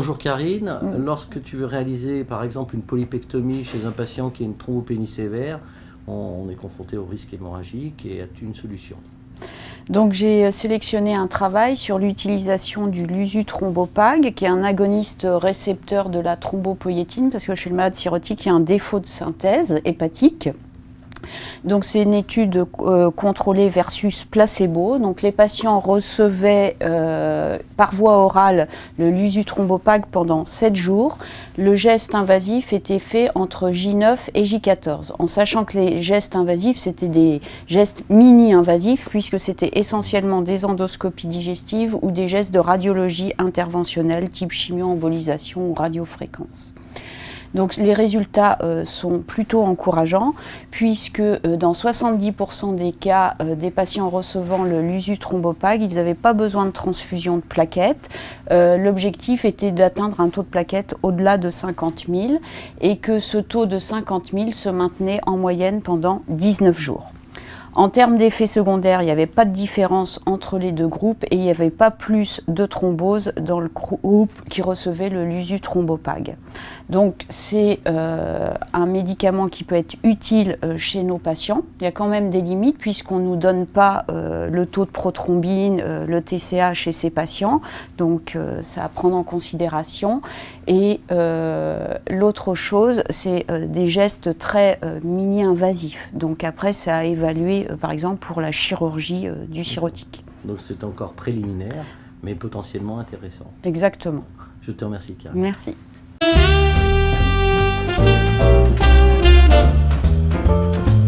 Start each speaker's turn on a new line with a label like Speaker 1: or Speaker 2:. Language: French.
Speaker 1: bonjour Karine. Lorsque tu veux réaliser par exemple une polypectomie chez un patient qui a une thrombopénie sévère, on est confronté au risque hémorragique et as-tu une solution?
Speaker 2: Donc j'ai sélectionné un travail sur l'utilisation du lusutrombopag, qui est un agoniste récepteur de la thrombopoïétine, parce que chez le malade cirrhotique, il y a un défaut de synthèse hépatique. Donc c'est une étude contrôlée versus placebo. Donc les patients recevaient par voie orale le lusutrombopag pendant 7 jours. Le geste invasif était fait entre J9 et J14, en sachant que les gestes invasifs, c'était des gestes mini-invasifs, puisque c'était essentiellement des endoscopies digestives ou des gestes de radiologie interventionnelle, type chimio-embolisation ou radiofréquence. Donc les résultats sont plutôt encourageants, puisque dans 70% des cas des patients recevant le lusutrombopag, ils n'avaient pas besoin de transfusion de plaquettes. L'objectif était d'atteindre un taux de plaquettes au-delà de 50 000 et que ce taux de 50 000 se maintenait en moyenne pendant 19 jours. En termes d'effets secondaires, il n'y avait pas de différence entre les deux groupes et il n'y avait pas plus de thrombose dans le groupe qui recevait le lusutrombopag. Donc c'est un médicament qui peut être utile chez nos patients. Il y a quand même des limites puisqu'on ne nous donne pas le taux de prothrombine, le TCA chez ces patients. Donc ça à prendre en considération. Et l'autre chose, c'est des gestes très mini-invasifs. Donc après, c'est à évaluer, par exemple, pour la chirurgie du cirrhotique.
Speaker 1: Donc c'est encore préliminaire, mais potentiellement intéressant.
Speaker 2: Exactement.
Speaker 1: Je te remercie, Karine.
Speaker 2: Merci.